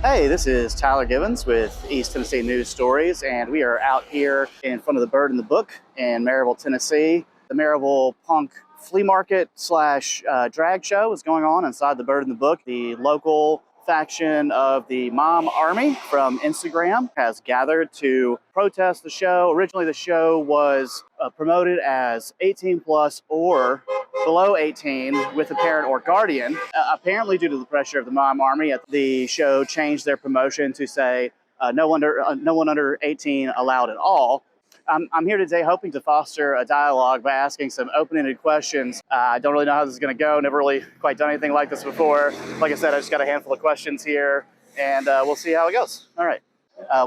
Hey, this is Tyler Gibbons with East Tennessee News Stories, and we are out here in front of the Bird in the Book in Maryville, Tennessee. The Murvul Punk Flea Market slash drag show is going on inside the Bird in the Book. The local faction of the Mom Army from Instagram has gathered to protest the show. Originally, the show was promoted as 18 plus or below 18 with a parent or guardian. Apparently, due to the pressure of the Mom Army, the show changed their promotion to say no one under 18 allowed at all. I'm here today hoping to foster a dialogue by asking some open-ended questions. I don't really know how this is going to go. Never really quite done anything like this before. Like I said, I just got a handful of questions here, and we'll see how it goes. All right.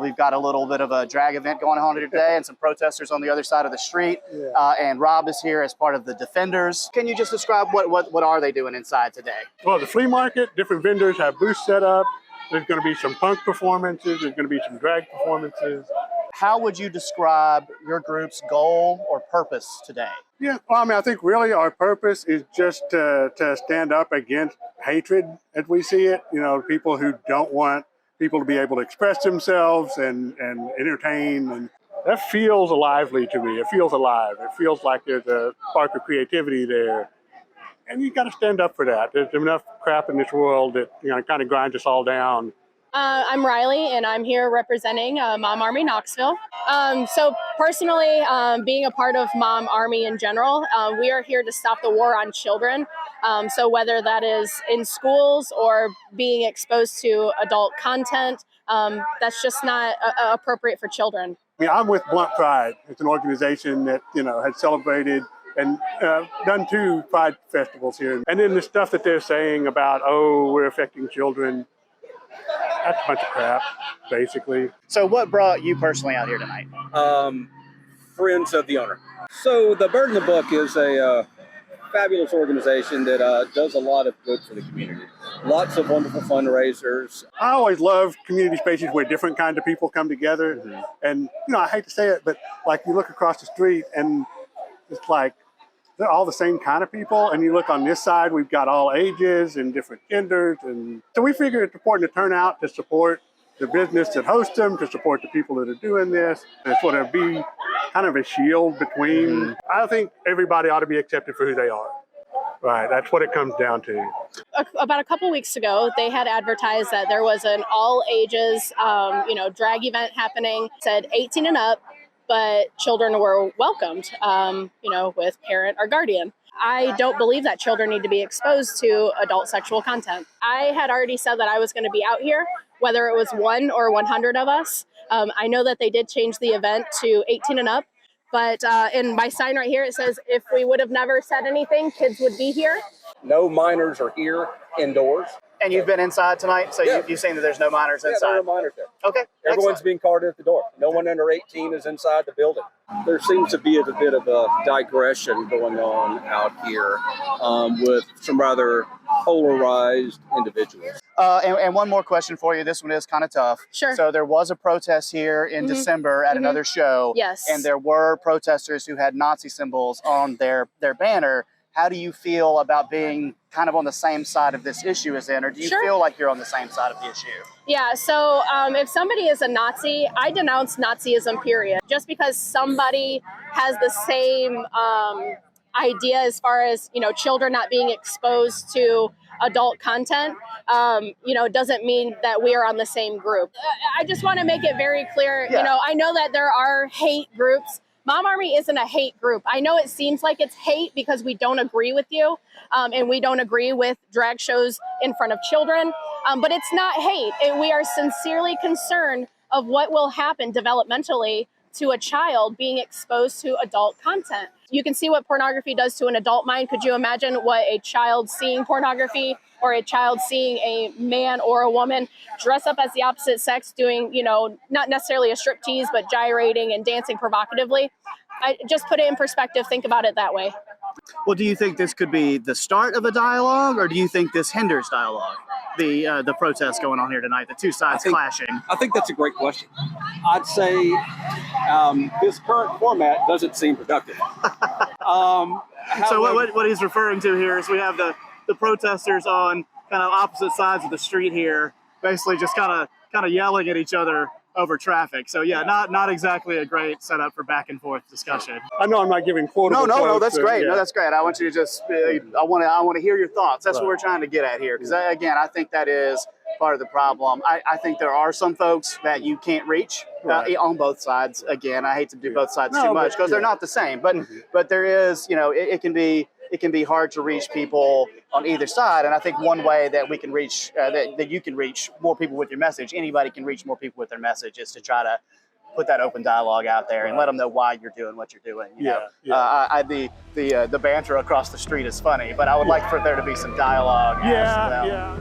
We've got a little bit of a drag event going on here today and some protesters on the other side of the street. And Rob is here as part of the Defenders. Can you just describe what are they doing inside today? Well, the flea market, different vendors have booths set up. There's going to be some punk performances. There's going to be some drag performances. How would you describe your group's goal or purpose today? Yeah, well, I mean, I think really our purpose is just to stand up against hatred as we see it. You know, people who don't want people to be able to express themselves and entertain. And that feels lively to me. It feels alive. It feels like there's a spark of creativity there. And you got to stand up for that. There's enough crap in this world that, you know, kind of grinds us all down. I'm Riley, and I'm here representing Mom Army Knoxville. So personally, being a part of Mom Army in general, we are here to stop the war on children. So whether that is in schools or being exposed to adult content, that's just not appropriate for children. I mean, I'm with Blunt Pride. It's an organization that, you know, has celebrated and done 2 Pride festivals here. And then the stuff that they're saying about, oh, we're affecting children, that's a bunch of crap, basically. So what brought you personally out here tonight? Friends of the owner. So the Bird in the Book is a fabulous organization that does a lot of good for the community. Lots of wonderful fundraisers. I always love community spaces where different kinds of people come together. Mm-hmm. And, you know, I hate to say it, but like you look across the street and it's like they're all the same kind of people. And you look on this side, we've got all ages and different genders. And so we figure it's important to turn out to support the business that hosts them, to support the people that are doing this, and sort of be kind of a shield between. Mm-hmm. I think everybody ought to be accepted for who they are. Right, that's what it comes down to. About a couple weeks ago, they had advertised that there was an all ages, drag event happening. It said 18 and up, but children were welcomed, with parent or guardian. I don't believe that children need to be exposed to adult sexual content. I had already said that I was going to be out here, whether it was 1 or 100 of us. I know that they did change the event to 18 and up, but in my sign right here, it says if we would have never said anything, kids would be here. No minors are here indoors. And you've been inside tonight, so you've seen that there's no minors inside? Yeah, there are minors there. Okay. Everyone's being carded at the door. No one under 18 is inside the building. There seems to be a bit of a digression going on out here with some rather polarized individuals. And one more question for you. This one is kind of tough. Sure. So there was a protest here in December at another show. Yes. And there were protesters who had Nazi symbols on their banner. How do you feel about being kind of on the same side of this issue as in, or do you feel like you're on the same side of the issue? Yeah, so if somebody is a Nazi, I denounce Nazism, period. Just because somebody has the same idea as far as, children not being exposed to adult content, doesn't mean that we are on the same group. I just want to make it very clear, I know that there are hate groups. Mom Army isn't a hate group. I know it seems like it's hate because we don't agree with you and we don't agree with drag shows in front of children, but it's not hate. We are sincerely concerned of what will happen developmentally to a child being exposed to adult content. You can see what pornography does to an adult mind. Could you imagine what a child seeing pornography or a child seeing a man or a woman dress up as the opposite sex doing, not necessarily a striptease, but gyrating and dancing provocatively? I just put it in perspective. Think about it that way. Well, do you think this could be the start of a dialogue, or do you think this hinders dialogue? The protests going on here tonight, the two sides clashing. I think that's a great question. I'd say this current format doesn't seem productive. So what he's referring to here is we have the protesters on kind of opposite sides of the street here, basically just kind of yelling at each other over traffic. So yeah, not exactly a great setup for back and forth discussion. I know I'm not giving quotable No, quotes, that's great. yeah. No, that's great. I want you to just, I want to hear your thoughts. That's what we're trying to get at here. Because again, I think that is part of the problem. I think there are some folks that you can't reach on both sides. Again, I hate to do both sides too much because they're not the same. But there is, it can be hard to reach people on either side. And I think one way that we can reach, that you can reach more people with your message, anybody can reach more people with their message, is to try to put that open dialogue out there and let them know why you're doing what you're doing. You know, the banter across the street is funny, but I would like for there to be some dialogue. Yeah.